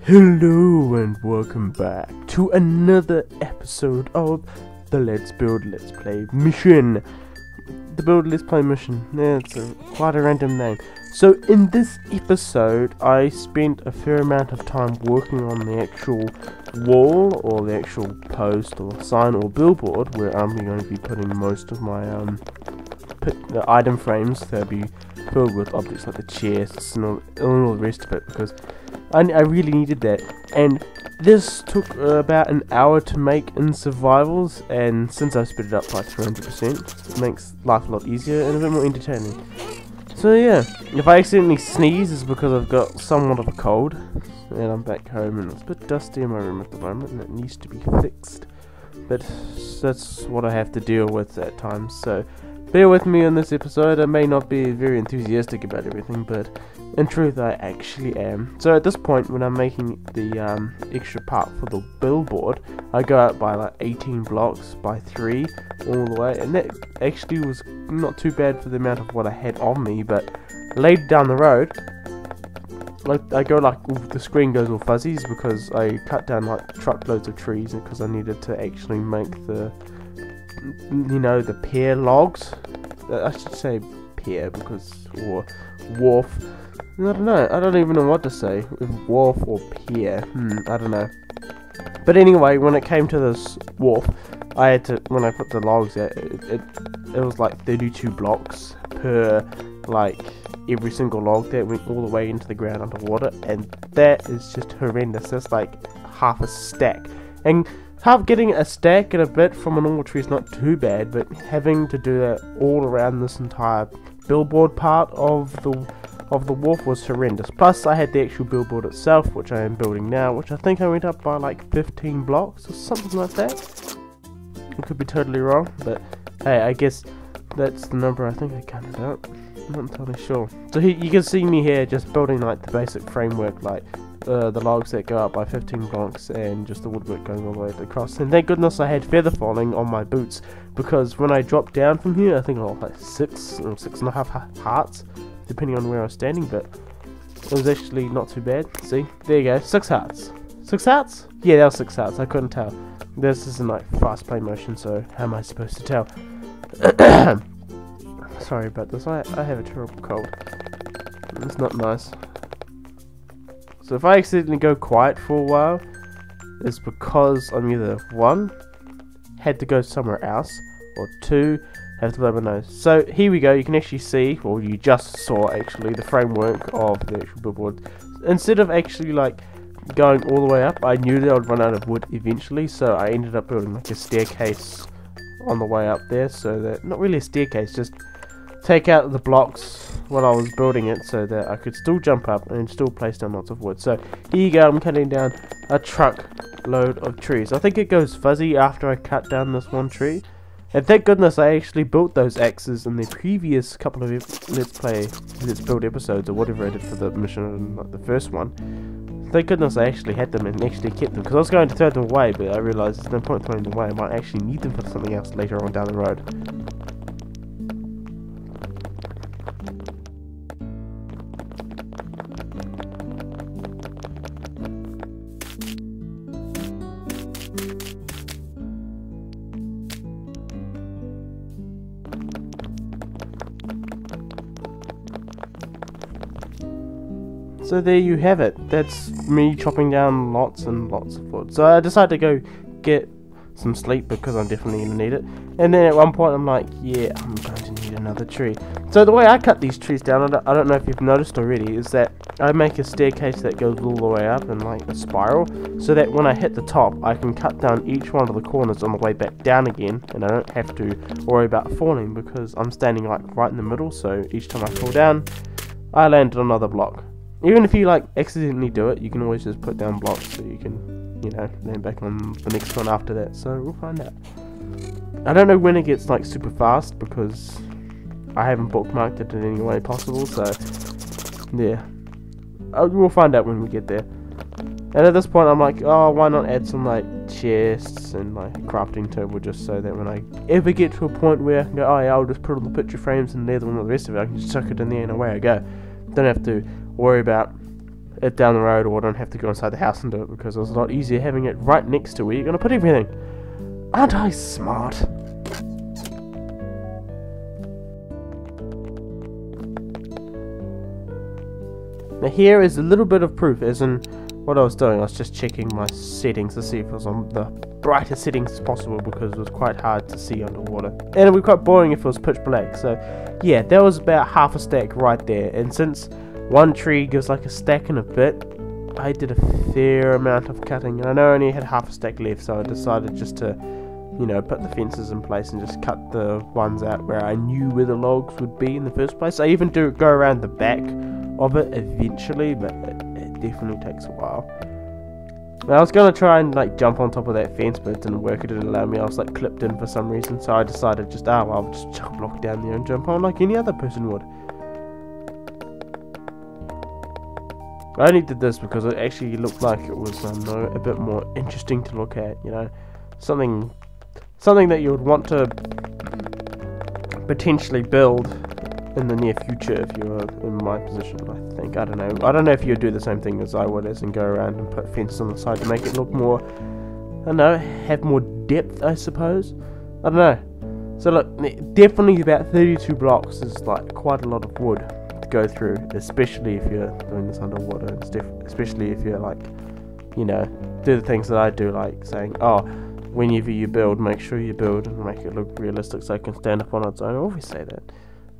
Hello and welcome back to another episode of the Let's Play mission. The Build Let's Play mission. Yeah, it's quite a random name. So in this episode I spent a fair amount of time working on the actual wall or the actual post or sign or billboard where I'm going to be putting most of my the item frames. They'll be filled with objects like the chests and all the rest of it, because I really needed that. And this took about an hour to make in survivals, and since I sped it up by 300%, it makes life a lot easier and a bit more entertaining. So yeah, if I accidentally sneeze, it's because I've got somewhat of a cold, and I'm back home and it's a bit dusty in my room at the moment and it needs to be fixed. But that's what I have to deal with at times, so bear with me on this episode. I may not be very enthusiastic about everything, but in truth I actually am. So at this point, when I'm making the extra part for the billboard, I go out by like 18 blocks by 3 all the way, and that actually was not too bad for the amount of what I had on me. But later down the road, like I go like the screen goes all fuzzies because I cut down like truckloads of trees because I needed to actually make the the pear logs. I should say pear or Warf. I don't know. I don't even know what to say. Warf or pear. I don't know. But anyway, when it came to this Warf, I had to, when I put the logs out, it was like 32 blocks per like every single log that went all the way into the ground underwater, and that is just horrendous. That's like half a stack. And getting a stack and a bit from a normal tree is not too bad, but having to do that all around this entire billboard part of the wharf was horrendous. Plus I had the actual billboard itself, which I am building now, which I think I went up by like 15 blocks or something like that. I could be totally wrong, but hey, I guess that's the number I think I counted out. I'm not entirely sure. So you can see me here just building like the basic framework, like the logs that go up by 15 blocks and just the woodwork going all the way across. And thank goodness I had feather falling on my boots, because when I dropped down from here, I think I was like 6 or 6.5 hearts, depending on where I was standing, but it was actually not too bad. See, there you go, 6 hearts. 6 hearts? Yeah, that was 6 hearts. I couldn't tell. This isn't like fast play motion, so how am I supposed to tell? Sorry about this. I have a terrible cold. It's not nice. So if I accidentally go quiet for a while, it's because I'm either 1, had to go somewhere else, or 2, have to blow my nose. So here we go, you can actually see, or you just saw actually, the framework of the actual billboard. Instead of actually like going all the way up, I knew that I would run out of wood eventually, so I ended up building like a staircase on the way up there, so that, not really a staircase, just take out the blocks while I was building it so that I could still jump up and still place down lots of wood. So here you go, I'm cutting down a truckload of trees. I think it goes fuzzy after I cut down this one tree. And thank goodness I actually built those axes in the previous couple of Let's Build episodes, or whatever I did for the mission, like the first one. Thank goodness I actually had them and actually kept them, because I was going to throw them away, but I realised there's no point throwing them away. I might actually need them for something else later on down the road. So there you have it. That's me chopping down lots and lots of wood. So I decided to go get some sleep because I'm definitely going to need it. And then at one point I'm like, yeah, I'm going to need another tree. So the way I cut these trees down, I don't know if you've noticed already, is that I make a staircase that goes all the way up in like a spiral, so that when I hit the top I can cut down each one of the corners on the way back down again, and I don't have to worry about falling because I'm standing like right in the middle, so each time I fall down I land on another block. Even if you like accidentally do it, you can always just put down blocks so you can, land back on the next one after that. So we'll find out. I don't know when it gets like super fast because I haven't bookmarked it in any way possible. So yeah, we'll find out when we get there. And at this point, I'm like, oh, why not add some like chests and like a crafting table, just so that when I ever get to a point where I can go, oh yeah, I'll just put all the picture frames and leather and all the rest of it, I can just chuck it in there and away I go. Don't have to worry about it down the road, or I don't have to go inside the house and do it, because it's a lot easier having it right next to where you're going to put everything. Aren't I smart? Now here is a little bit of proof, as in what I was doing. I was just checking my settings to see if it was on the brightest settings as possible, because it was quite hard to see underwater. And it would be quite boring if it was pitch black. So yeah, that was about half a stack right there. And since one tree gives like a stack and a bit, I did a fair amount of cutting. And I know I only had half a stack left, so I decided just to, you know, put the fences in place and just cut the ones out where I knew where the logs would be in the first place. I even do go around the back of it eventually, but it definitely takes a while. Now, I was going to try and like jump on top of that fence, but it didn't work. It didn't allow me. I was like clipped in for some reason, so I decided just, I'll just chuck a block down there and jump on like any other person would. I only did this because it actually looked like it was a bit more interesting to look at, you know, something that you would want to potentially build in the near future if you were in my position. I think, I don't know if you'd do the same thing as I would, as in go around and put fences on the side to make it look more, I don't know, have more depth, I suppose. I don't know. So look, definitely about 32 blocks is like quite a lot of wood to go through, especially if you're doing this underwater, especially if you're like, you know, do the things that I do, like saying, oh, whenever you build, make sure you build and make it look realistic so it can stand up on its own. I always say that.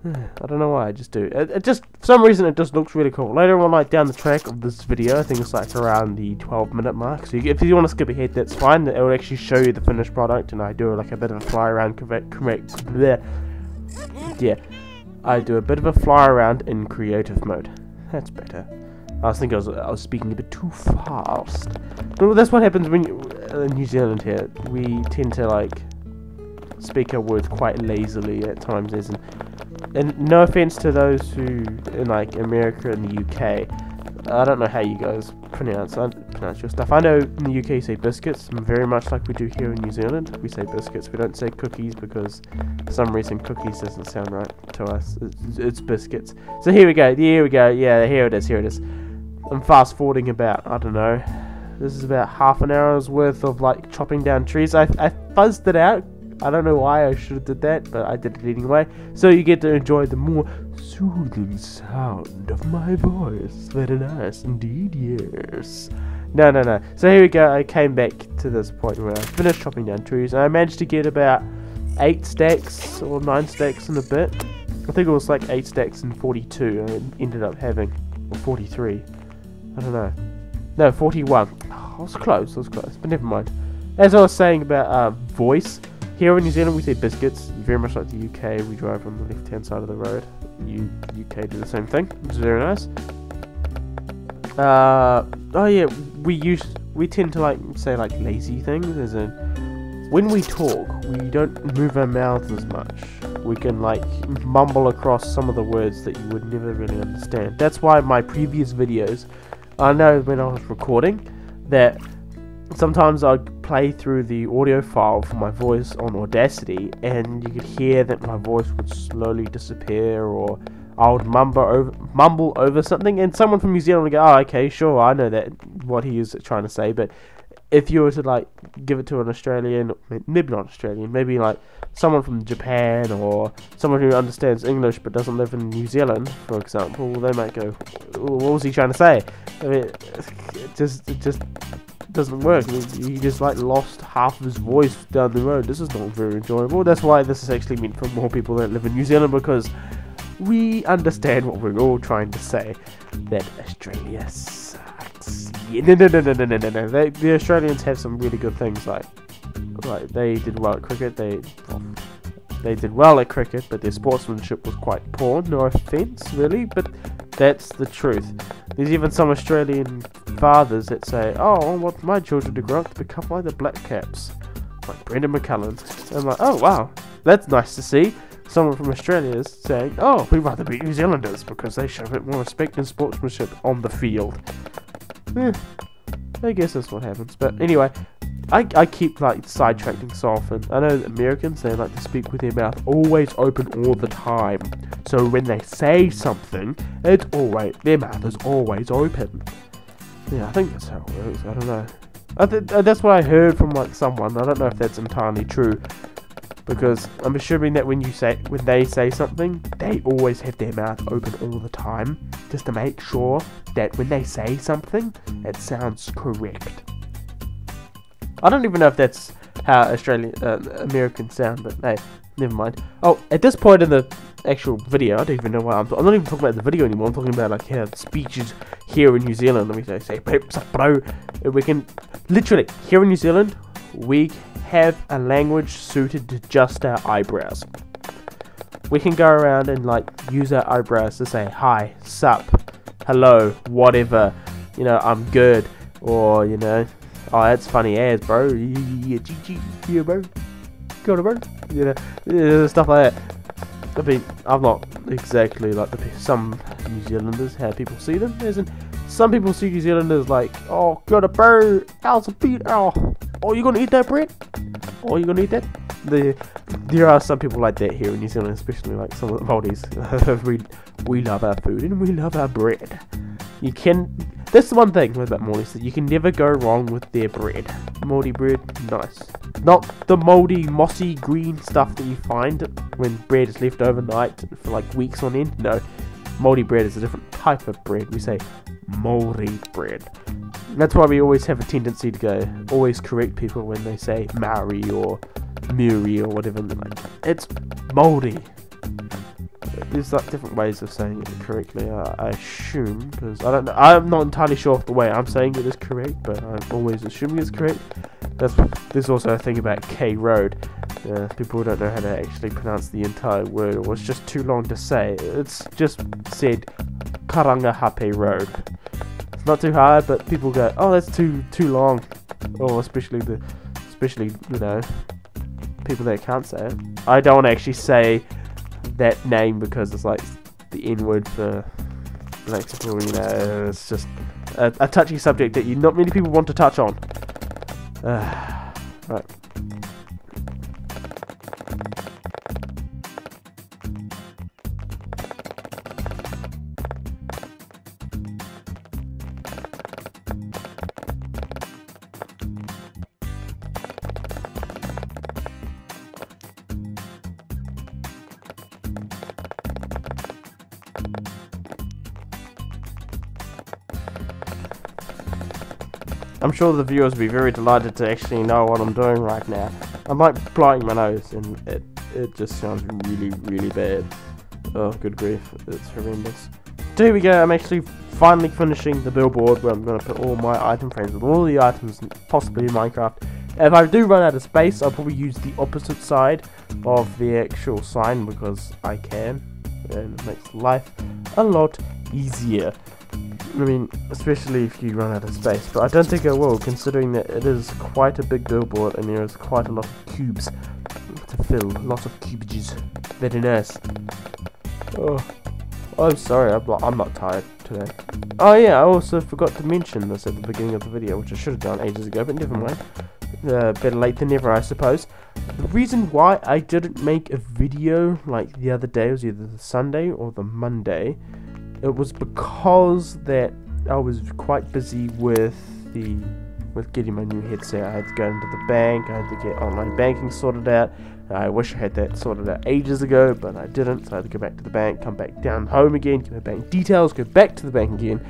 I don't know why, I just do. It just, for some reason, it just looks really cool. Later on, like down the track of this video, I think it's like around the 12-minute mark. So if you want to skip ahead, that's fine. It will actually show you the finished product, and I do like a bit of a fly around. Yeah, I do a bit of a fly around in creative mode. That's better. I was thinking I was speaking a bit too fast. Well, that's what happens when you in New Zealand here. We tend to like speak our words quite lazily at times, as in. And no offense to those who in like America and the UK, I don't know how you guys pronounce your stuff. I know in the UK you say biscuits, very much like we do here in New Zealand. We say biscuits, we don't say cookies, because for some reason cookies doesn't sound right to us. It's biscuits. So here we go, yeah, here it is. I'm fast forwarding about, I don't know, this is about half an hour's worth of like chopping down trees. I fuzzed it out. I don't know why I should have did that, but I did it anyway. So you get to enjoy the more soothing sound of my voice. Very nice indeed, yes. No. So here we go. I came back to this point where I finished chopping down trees, and I managed to get about 8 stacks or 9 stacks in a bit. I think it was like 8 stacks and 42 I ended up having, or 43. I don't know. No, 41. Oh, I was close, but never mind. As I was saying about voice, here in New Zealand we say biscuits, very much like the UK. We drive on the left hand side of the road. UK do the same thing, which is very nice. Oh yeah, we tend to like say like lazy things, as in when we talk we don't move our mouths as much. We can like mumble across some of the words that you would never really understand. That's why my previous videos, I know when I was recording that sometimes I'd play through the audio file for my voice on Audacity, and you could hear that my voice would slowly disappear, or I would mumble over something, and someone from New Zealand would go, oh, okay, sure, I know that what he is trying to say. But if you were to like give it to an Australian, maybe not Australian, maybe like someone from Japan, or someone who understands English but doesn't live in New Zealand, for example, they might go, what was he trying to say? I mean, it just doesn't work. I mean, he just like lost half of his voice down the road. This is not very enjoyable. That's why this is actually meant for more people that live in New Zealand, because we understand what we're all trying to say, that Australia sucks. Yeah, no. The Australians have some really good things, like they did well at cricket. They did well at cricket, but their sportsmanship was quite poor. No offence, really, but that's the truth. There's even some Australian fathers that say, oh, I want my children to grow up to become like the Black Caps, like Brendan McCullum. And I'm like, oh wow, that's nice to see. Someone from Australia is saying, oh, we'd rather be New Zealanders because they show a bit more respect and sportsmanship on the field. I guess that's what happens. But anyway, I keep like sidetracking so often. I know that Americans, they like to speak with their mouth always open all the time. So when they say something, it's always, their mouth is always open. Yeah, I think that's how it works. I don't know. That's what I heard from like someone. I don't know if that's entirely true, because I'm assuming that when they say something, they always have their mouth open all the time, just to make sure that when they say something, it sounds correct. I don't even know if that's how Americans sound, but hey, never mind. Oh, at this point in the actual video, I don't even know why I'm not even talking about the video anymore. I'm talking about like how speeches here in New Zealand. Let me say, bro, we can literally here in New Zealand, we have a language suited to just our eyebrows. We can go around and like use our eyebrows to say hi, sup, hello, whatever. You know, I'm good, or you know, oh, that's funny as, bro. Yeah, GG, yeah, bro. Got it, bro. You know, stuff like that. I mean, I'm not exactly like some New Zealanders, how people see them. As in, some people see New Zealanders like, oh, got a bro, how's a beat, oh, you gonna eat that bread? Oh, you gonna eat that? There are some people like that here in New Zealand, especially like some of the Maldives. we love our food and we love our bread. That's the one thing about Maldives, that you can never go wrong with their bread. Mouldy bread, nice. Not the mouldy, mossy, green stuff that you find when bread is left overnight for like weeks on end. No, mouldy bread is a different type of bread. We say mouldy bread. That's why we always have a tendency to always correct people when they say Maori or Muri or whatever. Like, it's mouldy. There's like different ways of saying it correctly, I assume, because I don't know. I'm not entirely sure if the way I'm saying it is correct, but I'm always assuming it's correct. There's also a thing about K Road. People don't know how to actually pronounce the entire word, or it's just too long to say. It's just said Karangahape Road. It's not too hard, but people go, oh, that's too long. Or especially you know, people that can't say it. I don't want to actually say that name because it's like the N-word for black people, you know. It's just a touchy subject that not many people want to touch on. Right. I'm sure the viewers will be very delighted to actually know what I'm doing right now. I'm like blowing my nose and it just sounds really, really bad. Oh, good grief, it's horrendous. So here we go, I'm actually finally finishing the billboard where I'm going to put all my item frames with all the items possibly in Minecraft. If I do run out of space, I'll probably use the opposite side of the actual sign because I can, and it makes life a lot easier. I mean, especially if you run out of space, but I don't think I will, considering that it is quite a big billboard and there is quite a lot of cubes to fill, lots of cubages. Very nice. Oh, I'm sorry, I'm not tired today. Oh yeah, I also forgot to mention this at the beginning of the video, which I should have done ages ago, but never mind. Better late than never, I suppose. The reason why I didn't make a video like the other day was either the Sunday or the Monday. It was because that I was quite busy with getting my new headset. I had to go into the bank, I had to get online banking sorted out. I wish I had that sorted out ages ago, but I didn't, so I had to go back to the bank, come back down home again, get my bank details, go back to the bank again,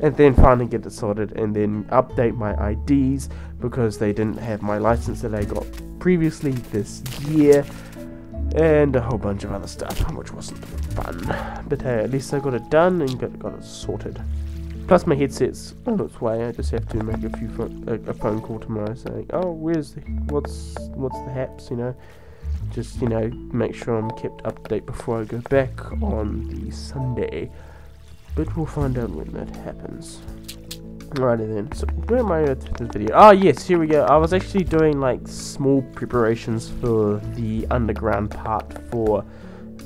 and then finally get it sorted, and then update my IDs, because they didn't have my license that I got previously this year, and a whole bunch of other stuff, which wasn't fun. But hey, at least I got it done and got it sorted. Plus my headset's on its way. I just have to make a phone call tomorrow saying, oh, what's the haps, you know. Just, you know, make sure I'm kept up to date before I go back on the Sunday. But we'll find out when that happens. Alrighty then, so where am I at the video? Oh yes, here we go. I was actually doing like small preparations for the underground part for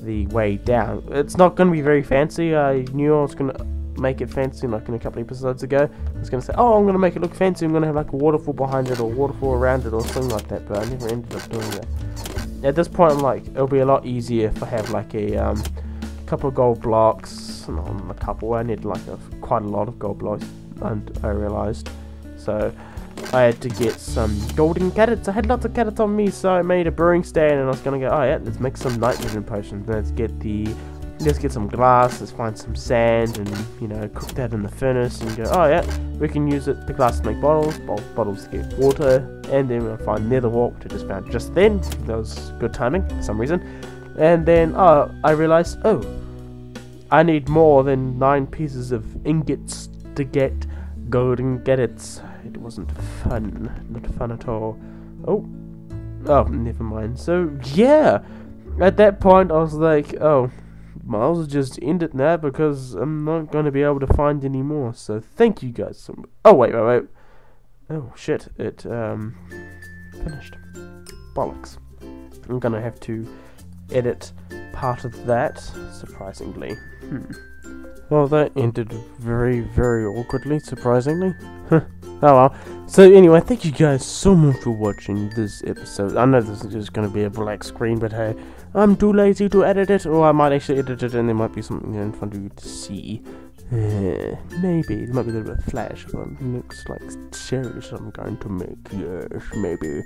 the way down. It's not going to be very fancy. I knew I was going to make it fancy, like in a couple episodes ago. I was gonna say, oh, I'm gonna make it look fancy. I'm gonna have like a waterfall behind it or waterfall around it or something like that. But I never ended up doing that. At this point, I'm like, it'll be a lot easier if I have like a couple of gold blocks. Not a couple. I need like quite a lot of gold blocks, and I realized. So I had to get some golden carrots. I had lots of carrots on me, so I made a brewing stand, and I was gonna go, oh yeah, let's make some night vision potions. Let's get some glass, let's find some sand, and you know, cook that in the furnace, and go, oh yeah, we can use the glass to make bottles, bottles to get water, and then we'll find nether wart, which I just found just then. That was good timing for some reason. And then I realized, oh, I need more than 9 pieces of ingots to get golden carrots. It wasn't fun, not fun at all. Oh, never mind. So yeah, at that point I was like, oh, might as well just end it now because I'm not going to be able to find any more. So thank you guys so much. Oh wait. Oh shit, it finished. Bollocks. I'm gonna have to edit part of that, surprisingly. Well, that ended very, very awkwardly, surprisingly. Oh well. So anyway, thank you guys so much for watching this episode. I know this is just going to be a black screen, but hey, I'm too lazy to edit it, or I might actually edit it and there might be something in front of you to see. Maybe. There might be a little bit of flash, but it looks like cherries I'm going to make. Yes, maybe.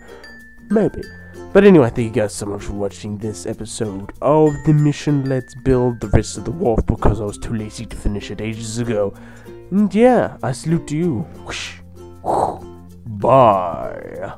But anyway, thank you guys so much for watching this episode of the mission Let's Build the rest of the Warf, because I was too lazy to finish it ages ago. And yeah, I salute to you. Bye.